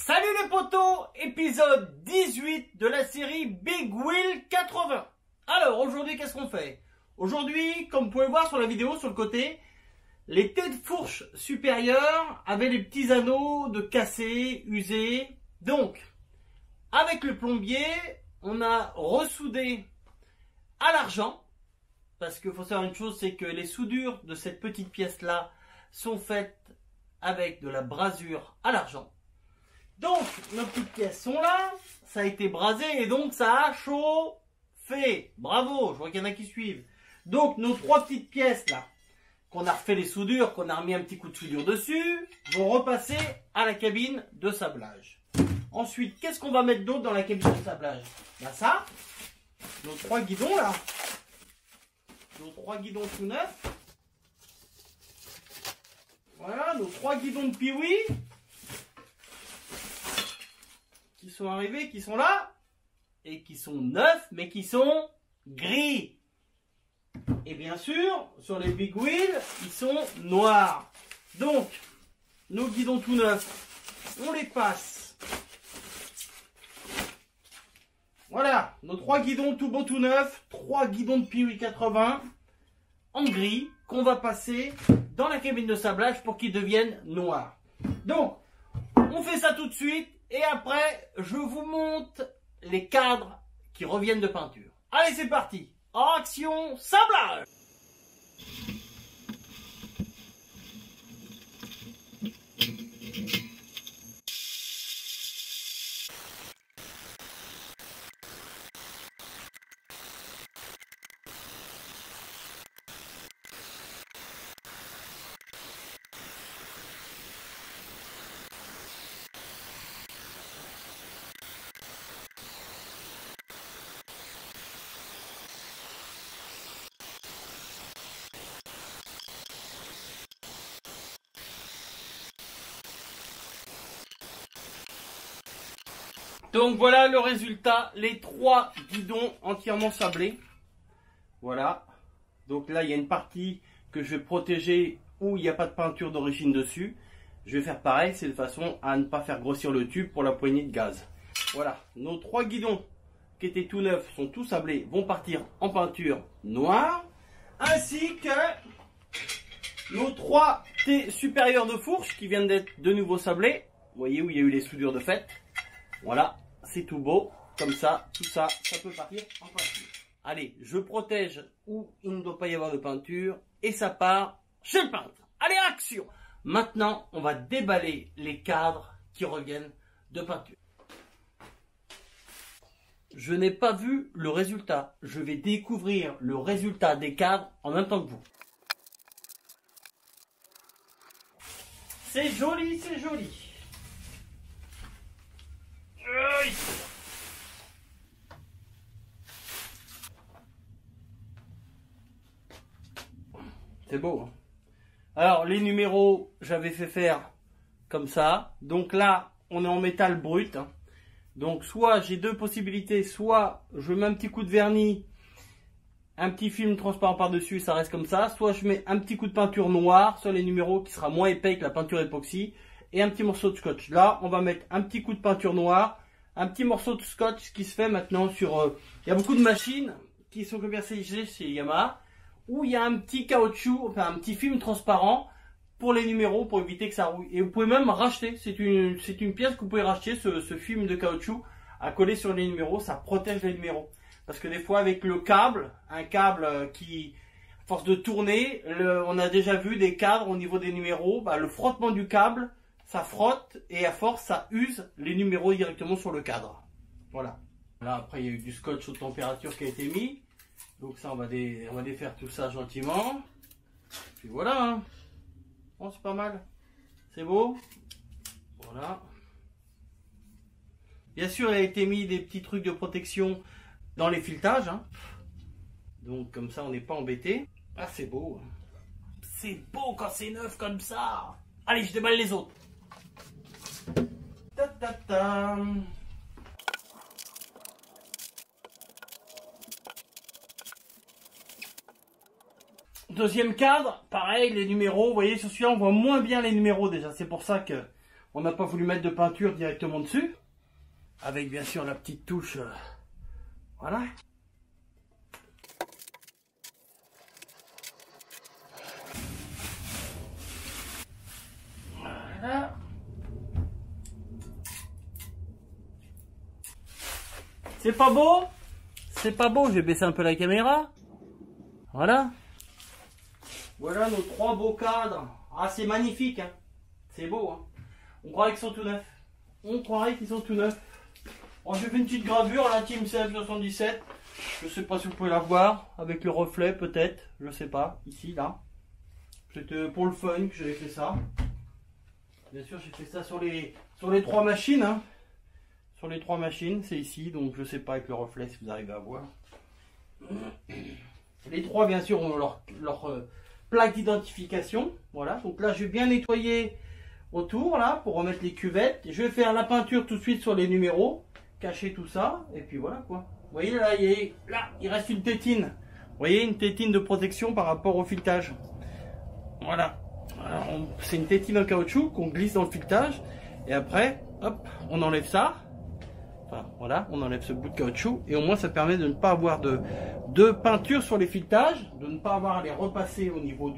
Salut les potos, épisode 18 de la série Big Wheel 80. Alors aujourd'hui qu'est-ce qu'on fait? Aujourd'hui, comme vous pouvez voir sur la vidéo sur le côté, les têtes de fourche supérieures avaient les petits anneaux de cassés, usés. Donc, avec le plombier, on a ressoudé à l'argent. Parce qu'il faut savoir une chose, c'est que les soudures de cette petite pièce-là sont faites avec de la brasure à l'argent. Donc, nos petites pièces sont là, ça a été brasé et donc ça a chauffé. Bravo, je vois qu'il y en a qui suivent. Donc, nos trois petites pièces là, qu'on a refait les soudures, qu'on a remis un petit coup de soudure dessus, vont repasser à la cabine de sablage. Ensuite, qu'est-ce qu'on va mettre d'autre dans la cabine de sablage? Ben ça, nos trois guidons là, nos trois guidons tout neufs. Voilà, nos trois guidons de Piwi qui sont arrivés, qui sont là, et qui sont neufs, mais qui sont gris. Et bien sûr, sur les Big Wheel, ils sont noirs. Donc, nos guidons tout neufs, on les passe. Voilà, nos trois guidons tout beaux tout neufs, trois guidons de Piwi 80 en gris, qu'on va passer dans la cabine de sablage pour qu'ils deviennent noirs. Donc, on fait ça tout de suite. Et après, je vous montre les cadres qui reviennent de peinture. Allez, c'est parti. Action, sablage! Donc voilà le résultat, les trois guidons entièrement sablés. Voilà. Donc là il y a une partie que je vais protéger où il n'y a pas de peinture d'origine dessus. Je vais faire pareil, c'est de façon à ne pas faire grossir le tube pour la poignée de gaz. Voilà, nos trois guidons qui étaient tout neufs sont tous sablés, vont partir en peinture noire. Ainsi que nos trois T supérieurs de fourche qui viennent d'être de nouveau sablés. Vous voyez où il y a eu les soudures de fait. Voilà, c'est tout beau, comme ça, tout ça, ça peut partir en peinture. Allez, je protège où il ne doit pas y avoir de peinture et ça part chez le peintre. Allez, action! Maintenant, on va déballer les cadres qui reviennent de peinture. Je n'ai pas vu le résultat. Je vais découvrir le résultat des cadres en même temps que vous. C'est joli, c'est joli. C'est beau. Hein. Alors les numéros, j'avais fait faire comme ça. Donc là, on est en métal brut. Hein. Donc soit j'ai deux possibilités, soit je mets un petit coup de vernis, un petit film transparent par-dessus, ça reste comme ça. Soit je mets un petit coup de peinture noire sur les numéros qui sera moins épais que la peinture époxy et un petit morceau de scotch. Là, on va mettre un petit coup de peinture noire. Un petit morceau de scotch qui se fait maintenant sur... il y a beaucoup de machines qui sont commercialisées chez Yamaha où il y a un petit caoutchouc, enfin un petit film transparent pour les numéros pour éviter que ça rouille. Et vous pouvez même racheter, c'est une pièce que vous pouvez racheter, ce film de caoutchouc à coller sur les numéros, ça protège les numéros. Parce que des fois avec le câble, un câble qui, à force de tourner, on a déjà vu des cadres au niveau des numéros, bah, le frottement du câble, ça frotte et à force ça use les numéros directement sur le cadre. Voilà. Là après il y a eu du scotch haute température qui a été mis. Donc ça on va défaire tout ça gentiment. Puis voilà. Hein. Bon, c'est pas mal. C'est beau. Voilà. Bien sûr il a été mis des petits trucs de protection dans les filetages. Hein. Donc comme ça on n'est pas embêté. Ah c'est beau. C'est beau quand c'est neuf comme ça. Allez je déballe les autres. Ta ta ta. Deuxième cadre, pareil, les numéros, vous voyez sur celui-là on voit moins bien les numéros déjà, c'est pour ça que On n'a pas voulu mettre de peinture directement dessus. Avec bien sûr la petite touche. Voilà. Voilà. C'est pas beau? C'est pas beau, je vais baisser un peu la caméra. Voilà. Voilà nos 3 beaux cadres. Ah, c'est magnifique, hein. C'est beau, hein. On croirait qu'ils sont tout neufs. On croirait qu'ils sont tout neufs. Bon, j'ai fait une petite gravure, la Team CF77. Je sais pas si vous pouvez la voir. Avec le reflet, peut-être. Je sais pas. Ici, là. C'était pour le fun que j'avais fait ça. Bien sûr, j'ai fait ça sur les 3 machines, hein. Sur les 3 machines, c'est ici. Donc, je sais pas avec le reflet si vous arrivez à voir. Les 3, bien sûr, ont leur plaque d'identification. Voilà. Donc là, je vais bien nettoyer autour, là, pour remettre les cuvettes. Je vais faire la peinture tout de suite sur les numéros. Cacher tout ça. Et puis voilà, quoi. Vous voyez, là, il reste une tétine. Vous voyez, une tétine de protection par rapport au filetage. Voilà. C'est une tétine en caoutchouc qu'on glisse dans le filetage. Et après, hop, on enlève ça. Enfin, voilà, on enlève ce bout de caoutchouc. Et au moins, ça permet de ne pas avoir de peinture sur les filetages. De ne pas avoir à les repasser au niveau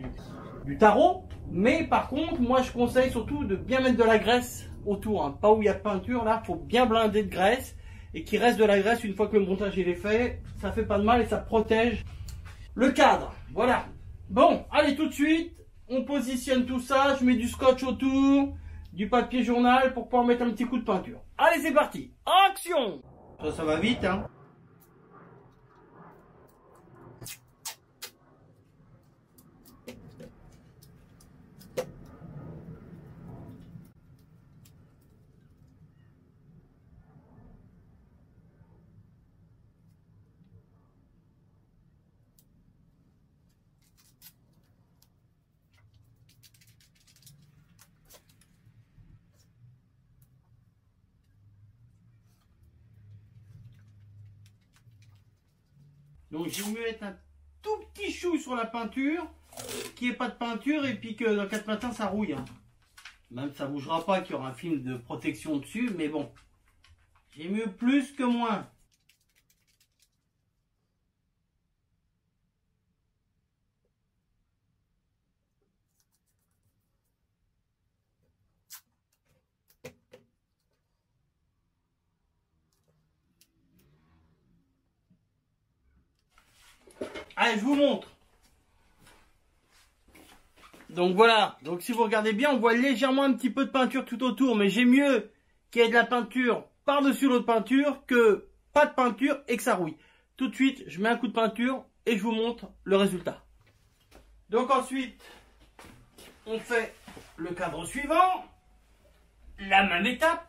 du tarot. Mais par contre, moi, je conseille surtout de bien mettre de la graisse autour. Hein. Pas où il y a de peinture, là, il faut bien blinder de graisse. Et qu'il reste de la graisse une fois que le montage il est fait. Ça fait pas de mal et ça protège le cadre. Voilà. Bon, allez, tout de suite. On positionne tout ça. Je mets du scotch autour. Du papier journal pour pouvoir mettre un petit coup de peinture. Allez, c'est parti. Action! Ça va vite, hein. Donc j'ai mieux mettre un tout petit chou sur la peinture, qu'il n'y ait pas de peinture et puis que dans 4 matins ça rouille. Hein. Même ça ne bougera pas, qu'il y aura un film de protection dessus, mais bon, j'ai mieux plus que moins. Allez, je vous montre. Donc voilà, donc si vous regardez bien, on voit légèrement un petit peu de peinture tout autour, mais j'ai mieux qu'il y ait de la peinture par-dessus l'autre peinture que pas de peinture et que ça rouille. Tout de suite, je mets un coup de peinture et je vous montre le résultat. Donc ensuite, on fait le cadre suivant, la même étape.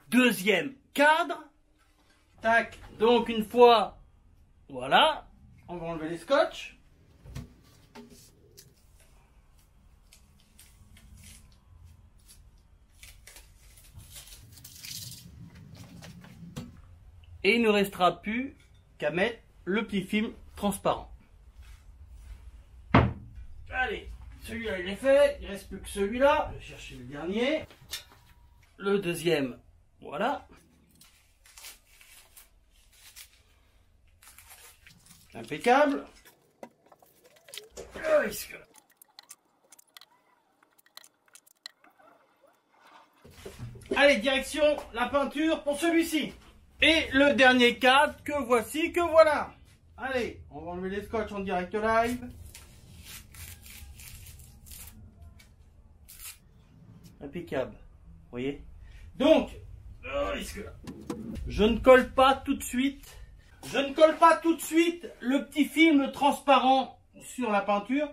Deuxième cadre. Tac. Donc une fois, voilà, on va enlever les scotch. Et il ne restera plus qu'à mettre le petit film transparent. Allez, celui-là il est fait, il ne reste plus que celui-là. Je vais chercher le dernier. Le deuxième, voilà. Impeccable. Allez, direction la peinture pour celui-ci. Et le dernier cadre que voici, que voilà. Allez, on va enlever les scotch en direct live. Impeccable. Vous voyez? Donc, je ne colle pas tout de suite. Je ne colle pas tout de suite le petit film transparent sur la peinture.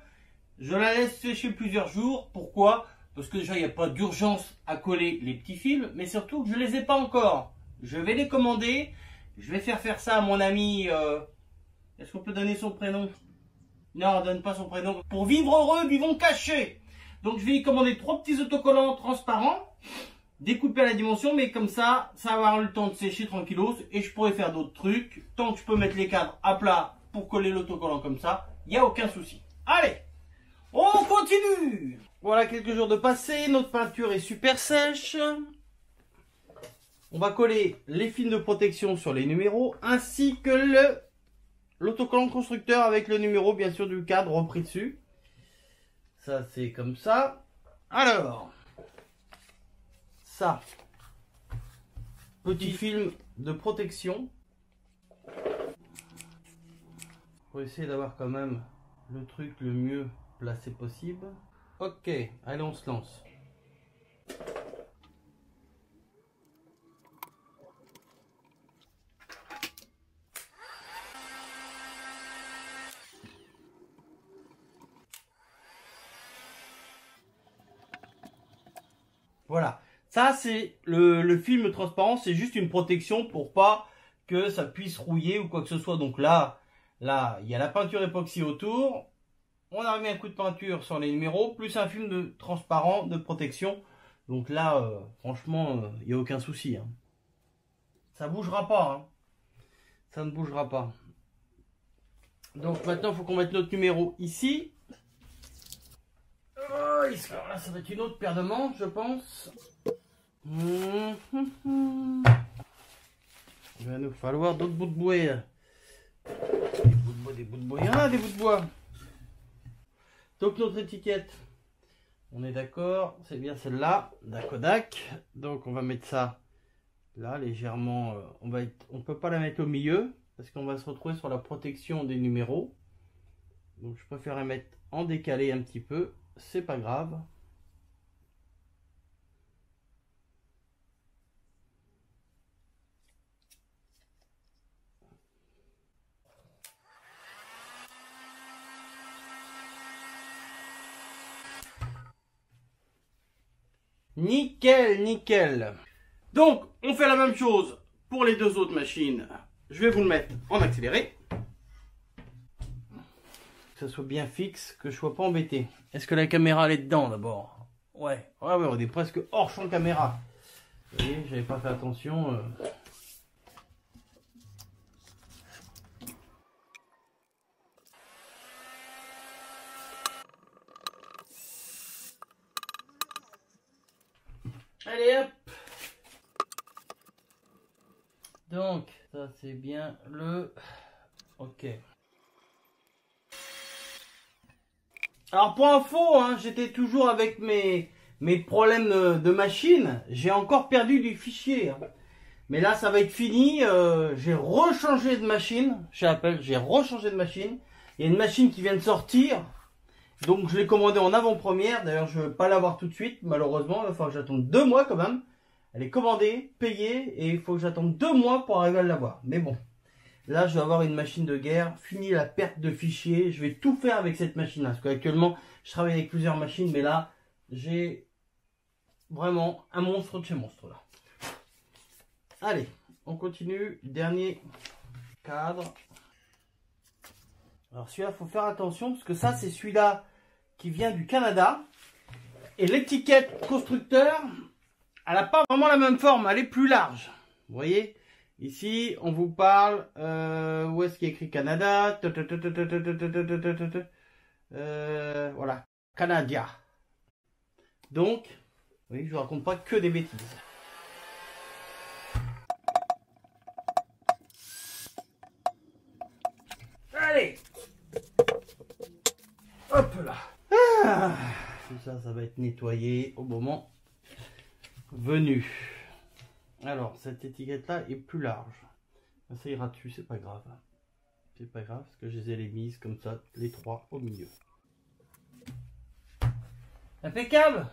Je la laisse sécher plusieurs jours. Pourquoi? Parce que déjà, il n'y a pas d'urgence à coller les petits films. Mais surtout, je ne les ai pas encore. Je vais les commander. Je vais faire ça à mon ami. Est-ce qu'on peut donner son prénom? Non, on ne donne pas son prénom. Pour vivre heureux, vivons cachés. Donc, je vais y commander 3 petits autocollants transparents. découper à la dimension, mais comme ça va avoir le temps de sécher tranquillos et je pourrais faire d'autres trucs. Tant que je peux mettre les cadres à plat pour coller l'autocollant comme ça, il n'y a aucun souci. Allez, on continue. Voilà quelques jours de passé, notre peinture est super sèche. On va coller les films de protection sur les numéros ainsi que l'autocollant constructeur avec le numéro bien sûr du cadre repris dessus. Ça c'est comme ça. Alors, ça, petit film de protection. Pour essayer d'avoir quand même le truc le mieux placé possible. Ok, allez on se lance. Voilà, ça c'est le film transparent, c'est juste une protection pour pas que ça puisse rouiller ou quoi que ce soit. Donc là, il y a la peinture époxy autour. On a remis un coup de peinture sur les numéros, plus un film de transparent de protection. Donc là, franchement, il n'y a aucun souci. Hein. Ça bougera pas. Hein. Ça ne bougera pas. Donc maintenant, il faut qu'on mette notre numéro ici. Oh, là, ça va être une autre paire de manches, je pense. Il va nous falloir d'autres bouts de bois. Des bouts de bois. Il y en a des bouts de bois. Donc notre étiquette, on est d'accord, c'est bien celle-là, Dakodak. Donc on va mettre ça là légèrement. On ne peut pas la mettre au milieu parce qu'on va se retrouver sur la protection des numéros. Donc je préfère la mettre en décalé un petit peu. C'est pas grave. Nickel, nickel. Donc, on fait la même chose pour les deux autres machines. Je vais vous le mettre en accéléré. Que ça soit bien fixe, que je ne sois pas embêté. Est-ce que la caméra elle est dedans d'abord? Ouais, on est presque hors champ caméra. Vous voyez, j'avais pas fait attention. Allez hop. Donc, ça c'est bien le... Ok. Alors pour info, hein, j'étais toujours avec mes problèmes de machine. J'ai encore perdu du fichier. Hein. Mais là, ça va être fini. J'ai rechangé de machine. J'ai rechangé de machine. Il y a une machine qui vient de sortir. Donc je l'ai commandée en avant-première. D'ailleurs, je ne vais pas l'avoir tout de suite. Malheureusement, il va falloir que j'attende 2 mois quand même. Elle est commandée, payée. Et il faut que j'attende 2 mois pour arriver à l'avoir. Mais bon. Là, je vais avoir une machine de guerre, fini la perte de fichiers. Je vais tout faire avec cette machine-là. Parce qu'actuellement, je travaille avec plusieurs machines. Mais là, j'ai vraiment un monstre de chez monstre. Là. Allez, on continue. Dernier cadre. Alors celui-là, il faut faire attention. Parce que ça, c'est celui-là qui vient du Canada. Et l'étiquette constructeur, elle n'a pas vraiment la même forme. Elle est plus large. Vous voyez ? Ici, on vous parle, où est-ce qu'il y a écrit Canada? Voilà, Canadia. Donc, oui, je vous raconte pas que des bêtises. Allez, hop là. Ah, tout ça, ça va être nettoyé au moment venu. Alors, cette étiquette-là est plus large. Ça ira dessus, c'est pas grave. C'est pas grave, parce que je les ai mises comme ça, les 3 au milieu. Impeccable.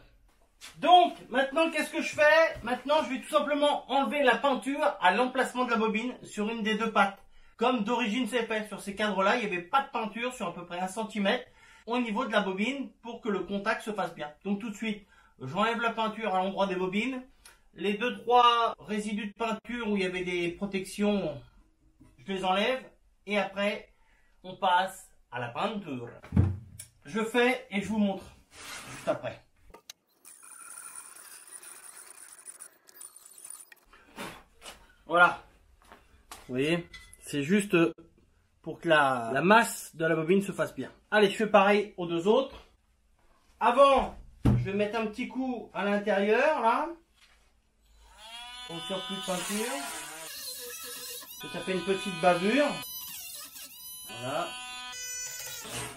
Donc, maintenant, qu'est-ce que je fais? Maintenant, je vais tout simplement enlever la peinture à l'emplacement de la bobine sur une des deux pattes. Comme d'origine c'est fait, sur ces cadres-là, il n'y avait pas de peinture sur à peu près 1 cm au niveau de la bobine pour que le contact se fasse bien. Donc, tout de suite, j'enlève la peinture à l'endroit des bobines. Les 2-3 résidus de peinture où il y avait des protections, je les enlève. Et après, on passe à la peinture. Je fais et je vous montre juste après. Voilà. Vous voyez, c'est juste pour que la masse de la bobine se fasse bien. Allez, je fais pareil aux deux autres. Avant, je vais mettre un petit coup à l'intérieur, là. Au surplus de peinture. Ça fait une petite bavure. Voilà.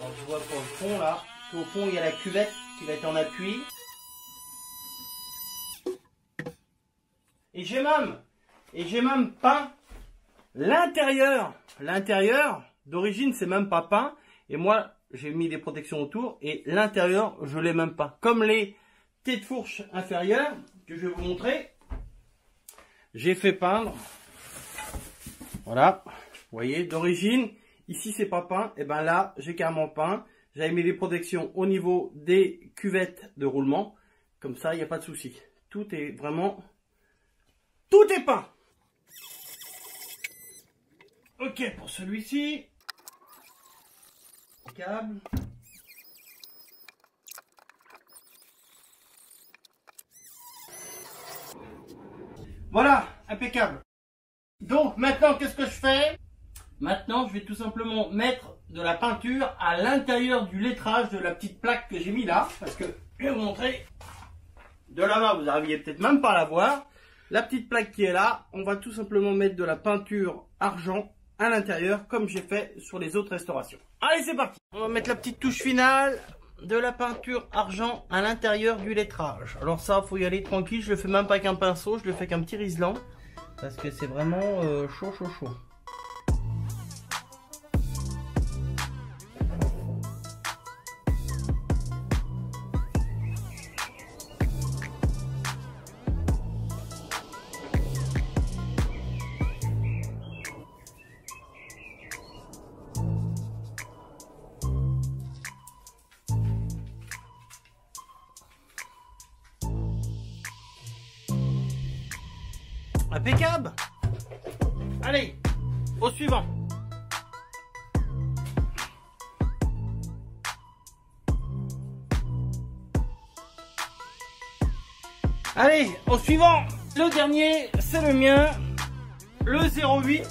On voit pour le fond, là. Au fond, il y a la cuvette qui va être en appui. Et j'ai même peint l'intérieur. L'intérieur, d'origine, c'est même pas peint. Et moi, j'ai mis des protections autour. Et l'intérieur, je l'ai même pas. Comme les têtes de fourche inférieures, que je vais vous montrer. J'ai fait peindre. Voilà. Vous voyez, d'origine, ici, c'est pas peint. Et ben là, j'ai carrément peint. J'avais mis les protections au niveau des cuvettes de roulement. Comme ça, il n'y a pas de souci. Tout est vraiment... Tout est peint. Ok, pour celui-ci. Câble. Voilà, impeccable. Donc maintenant, qu'est-ce que je fais? Maintenant, je vais tout simplement mettre de la peinture à l'intérieur du lettrage de la petite plaque que j'ai mis là. Parce que je vais vous montrer. De là-bas, vous n'arriviez peut-être même pas à la voir. La petite plaque qui est là, on va tout simplement mettre de la peinture argent à l'intérieur, comme j'ai fait sur les autres restaurations. Allez, c'est parti. On va mettre la petite touche finale de la peinture argent à l'intérieur du lettrage. Alors ça, faut y aller tranquille. Je le fais même pas avec un pinceau, je le fais avec un petit riselant. Parce que c'est vraiment chaud. Impeccable. Allez, au suivant. Allez, au suivant. Le dernier, c'est le mien. Le 08.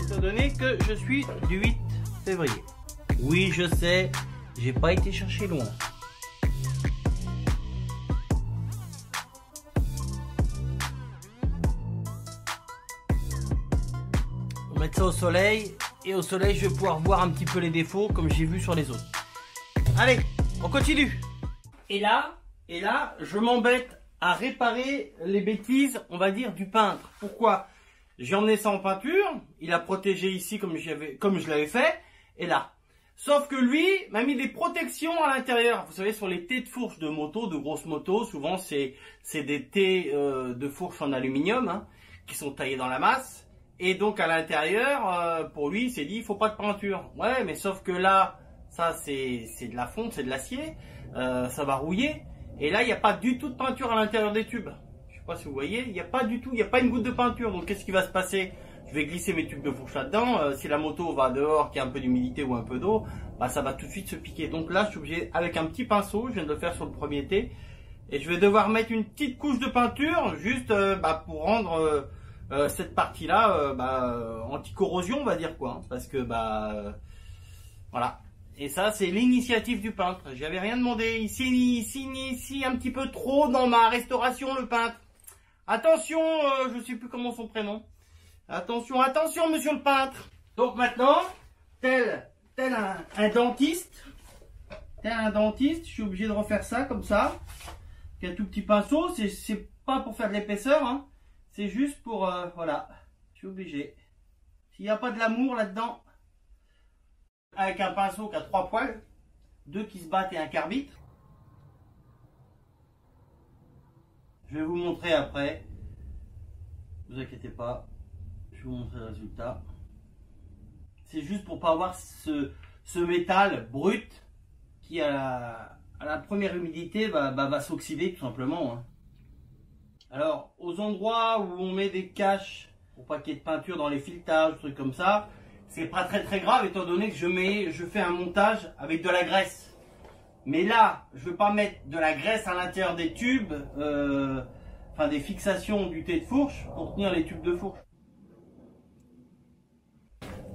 Étant donné que je suis du 8 février. Oui, je sais, j'ai pas été chercher loin. Mettre ça au soleil, et au soleil je vais pouvoir voir un petit peu les défauts comme j'ai vu sur les autres. Allez, on continue. Et là je m'embête à réparer les bêtises, on va dire, du peintre. Pourquoi? J'ai emmené ça en peinture, il a protégé ici comme je l'avais fait, et là. Sauf que lui m'a mis des protections à l'intérieur. Vous savez, sur les tés de fourche de moto, de grosses motos, souvent c'est des tés de fourche en aluminium, hein, qui sont taillés dans la masse. Et donc à l'intérieur, pour lui, il s'est dit, il faut pas de peinture. Ouais, mais sauf que là, ça c'est de la fonte, c'est de l'acier, ça va rouiller. Et là, il n'y a pas du tout de peinture à l'intérieur des tubes. Je sais pas si vous voyez, il n'y a pas du tout, il n'y a pas une goutte de peinture. Donc qu'est-ce qui va se passer? Je vais glisser mes tubes de fourche là-dedans. Si la moto va dehors, qu'il y a un peu d'humidité ou un peu d'eau, bah ça va tout de suite se piquer. Donc là, je suis obligé, avec un petit pinceau, je viens de le faire sur le premier thé, et je vais devoir mettre une petite couche de peinture, juste pour rendre... cette partie-là, anti-corrosion, on va dire quoi, hein, parce que voilà. Et ça, c'est l'initiative du peintre. J'avais rien demandé. Il s'initie un petit peu trop dans ma restauration, le peintre. Attention, je sais plus comment son prénom. Attention, monsieur le peintre. Donc maintenant, tel un dentiste, je suis obligé de refaire ça comme ça. Avec un tout petit pinceau, c'est pas pour faire de l'épaisseur, hein. C'est juste pour, voilà, je suis obligé. S'il n'y a pas de l'amour là-dedans, avec un pinceau qui a 3 poils, 2 qui se battent et un qui arbitre. Je vais vous montrer après. Ne vous inquiétez pas, je vais vous montrer le résultat. C'est juste pour pas avoir ce métal brut qui, à la première humidité, va s'oxyder tout simplement, hein. Alors, aux endroits où on met des caches pour pas qu'il y ait de peinture dans les filetages, trucs comme ça, c'est pas très grave étant donné que je fais un montage avec de la graisse. Mais là, je veux pas mettre de la graisse à l'intérieur des tubes. enfin des fixations du thé de fourche pour tenir les tubes de fourche.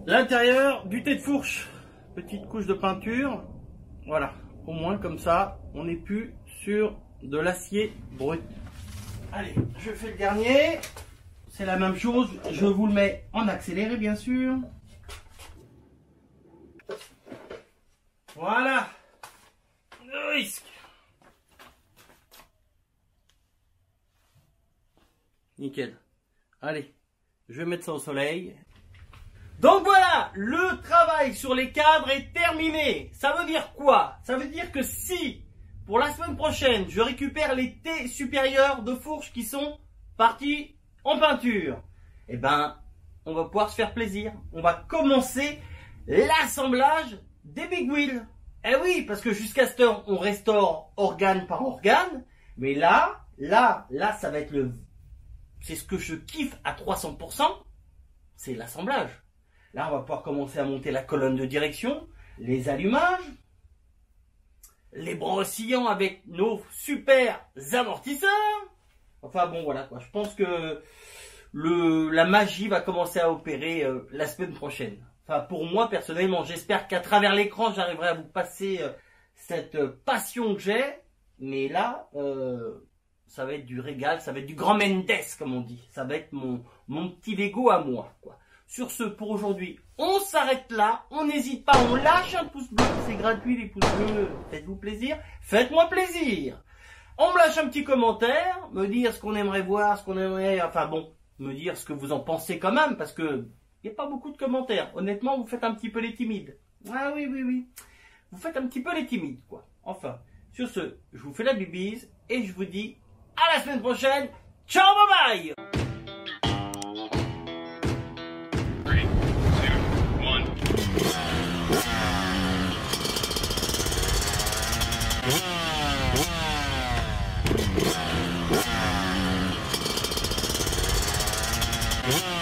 L'intérieur du thé de fourche, petite couche de peinture, voilà, au moins comme ça, on n'est plus sur de l'acier brut. Allez, je fais le dernier, c'est la même chose, je vous le mets en accéléré bien sûr. Voilà, le risque. Nickel. Allez, je vais mettre ça au soleil. Donc voilà, le travail sur les cadres est terminé. Ça veut dire quoi? Ça veut dire que si, pour la semaine prochaine, je récupère les T supérieurs de fourche qui sont partis en peinture, eh ben, on va pouvoir se faire plaisir. On va commencer l'assemblage des big wheels. Eh oui, parce que jusqu'à cette heure, on restaure organe par organe. Mais là, ça va être le... C'est ce que je kiffe à 300%, c'est l'assemblage. Là, on va pouvoir commencer à monter la colonne de direction, les allumages, les brossillants avec nos super amortisseurs. Enfin bon, voilà quoi. Je pense que la magie va commencer à opérer la semaine prochaine. Enfin, pour moi, personnellement, j'espère qu'à travers l'écran, j'arriverai à vous passer cette passion que j'ai. Mais là, ça va être du régal, ça va être du grand Mendes, comme on dit. Ça va être mon petit Lego à moi, quoi. Sur ce, pour aujourd'hui, on s'arrête là. On n'hésite pas, on lâche un pouce bleu. C'est gratuit, les pouces bleus. Faites-vous plaisir. Faites-moi plaisir. On me lâche un petit commentaire, me dire ce qu'on aimerait voir, ce qu'on aimerait... Enfin bon, me dire ce que vous en pensez quand même, parce que il n'y a pas beaucoup de commentaires. Honnêtement, vous faites un petit peu les timides. Ah oui, oui, oui. Vous faites un petit peu les timides, quoi. Enfin, sur ce, je vous fais la bibise et je vous dis à la semaine prochaine. Ciao, bye bye. Yeah.